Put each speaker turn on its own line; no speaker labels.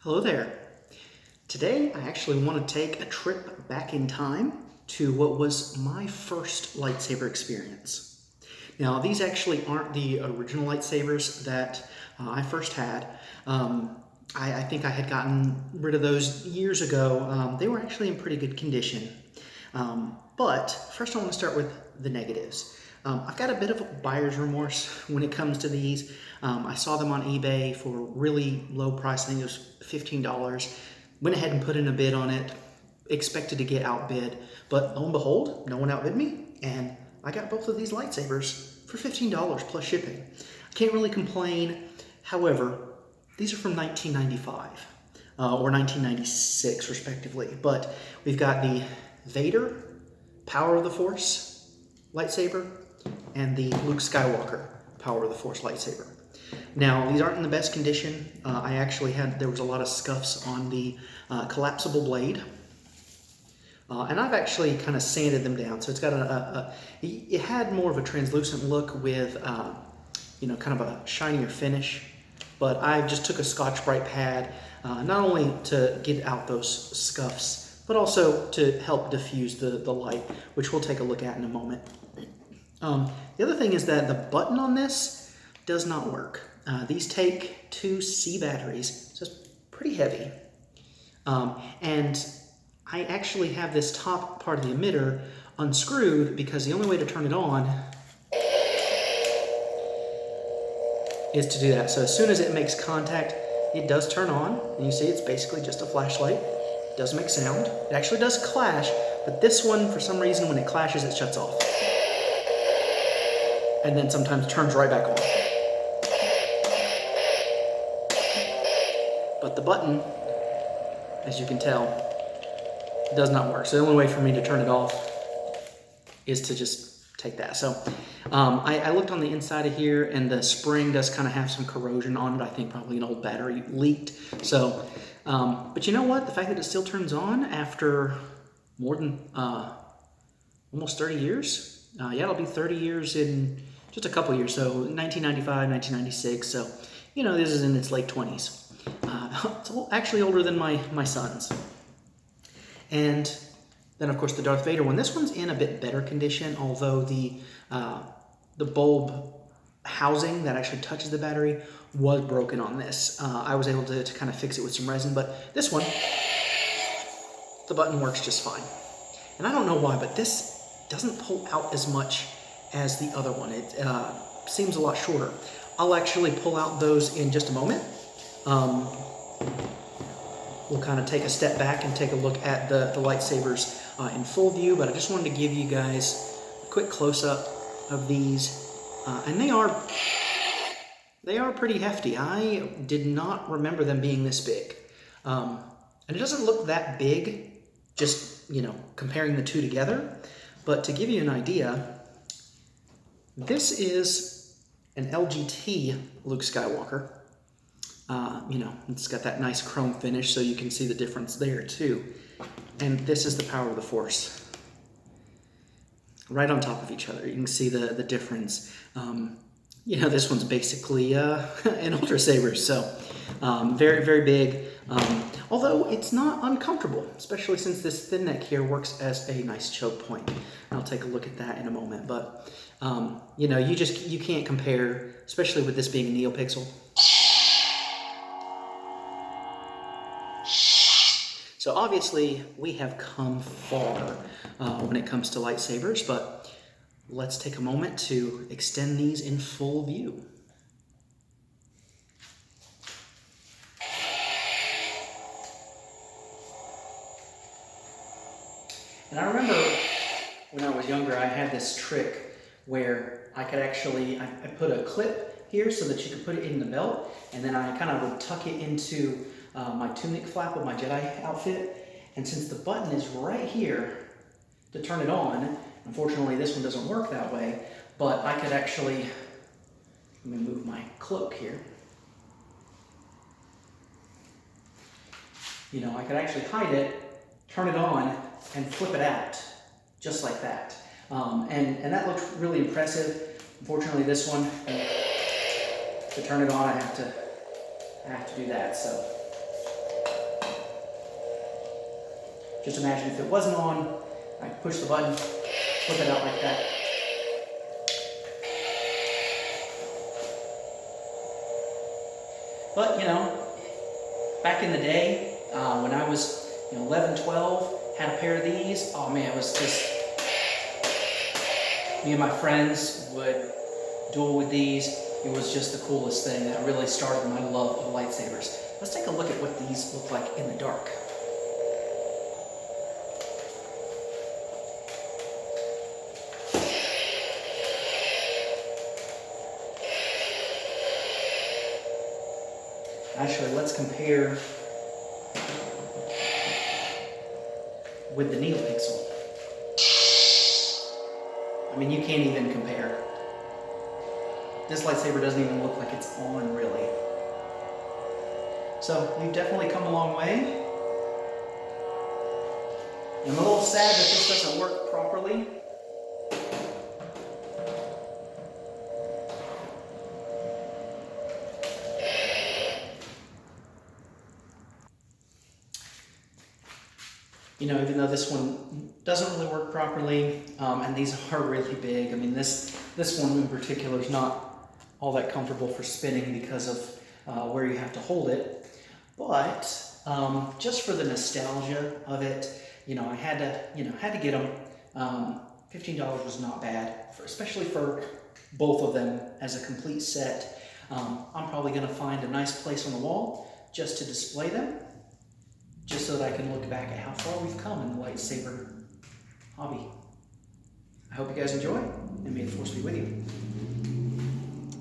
Hello there. Today I actually want to take a trip back in time to what was my first lightsaber experience. Now these actually aren't the original lightsabers that I first had. I think I had gotten rid of those years ago. They were actually in pretty good condition. But first I want to start with the negatives. I've got a bit of a buyer's remorse when it comes to these. I saw them on eBay for a really low price. I think it was $15. Went ahead and put in a bid on it, expected to get outbid, but lo and behold, no one outbid me, and I got both of these lightsabers for $15 plus shipping. I can't really complain. However, these are from 1995 or 1996 respectively, but we've got the Vader Power of the Force lightsaber and the Luke Skywalker Power of the Force lightsaber. Now, these aren't in the best condition. There was a lot of scuffs on the collapsible blade. And I've actually kind of sanded them down. So it's got it had more of a translucent look with, kind of a shinier finish. But I just took a Scotch-Brite pad, not only to get out those scuffs, but also to help diffuse the light, which we'll take a look at in a moment. The other thing is that the button on this does not work. These take 2 C batteries, so it's pretty heavy. And I actually have this top part of the emitter unscrewed because the only way to turn it on is to do that. So as soon as it makes contact, it does turn on, and you see it's basically just a flashlight. It does make sound. It actually does clash, but this one, for some reason, when it clashes, it shuts off. And then sometimes turns right back on. But the button, as you can tell, does not work. So the only way for me to turn it off is to just take that. So I looked on the inside of here, and the spring does kind of have some corrosion on it. I think probably an old battery leaked. So, but you know what? The fact that it still turns on after more than almost 30 years. Yeah, it'll be 30 years in just a couple years. So 1995, 1996. So, this is in its late 20s. It's actually older than my son's. And then, of course, the Darth Vader one. This one's in a bit better condition, although the bulb housing that actually touches the battery was broken on this. I was able to kind of fix it with some resin, but this one, the button works just fine. And I don't know why, but this doesn't pull out as much as the other one. It seems a lot shorter. I'll actually pull out those in just a moment. We'll kind of take a step back and take a look at the lightsabers in full view, but I just wanted to give you guys a quick close-up of these. And they are pretty hefty. I did not remember them being this big. And it doesn't look that big, just, comparing the two together. But to give you an idea, this is an Lgt Luke Skywalker. It's got that nice chrome finish, so you can see the difference there too. And this is the Power of the Force. Right on top of each other. You can see the difference. This one's basically an Ultra Saber, so very, very big. Although it's not uncomfortable, especially since this thin neck here works as a nice choke point. I'll take a look at that in a moment, but you can't compare, especially with this being a NeoPixel. So obviously we have come far when it comes to lightsabers, but let's take a moment to extend these in full view. And I remember when I was younger, I had this trick where I could actually, I put a clip here so that you could put it in the belt, and then I kind of would tuck it into my tunic flap of my Jedi outfit. And since the button is right here to turn it on, unfortunately this one doesn't work that way, but I could actually, let me move my cloak here. I could actually hide it, turn it on, and flip it out, just like that. And that looked really impressive. Unfortunately this one, to turn it on, I have to do that, so Just imagine if it wasn't on, I push the button, flip it out like that. But, you know, back in the day, when I was 11, 12, had a pair of these, oh man, it was just, me and my friends would duel with these. It was just the coolest thing. That really started my love of lightsabers. Let's take a look at what these look like in the dark. Actually, let's compare with the NeoPixel. I mean, you can't even compare. This lightsaber doesn't even look like it's on, really. So, we've definitely come a long way. I'm a little sad that this doesn't work properly. Even though this one doesn't really work properly, and these are really big. I mean, this one in particular is not all that comfortable for spinning because of where you have to hold it. But just for the nostalgia of it, I had to get them. $15 was not bad, especially for both of them as a complete set. I'm probably going to find a nice place on the wall just to display them, just so that I can look back at how far we've come in the lightsaber hobby. I hope you guys enjoy, and may the Force be with you.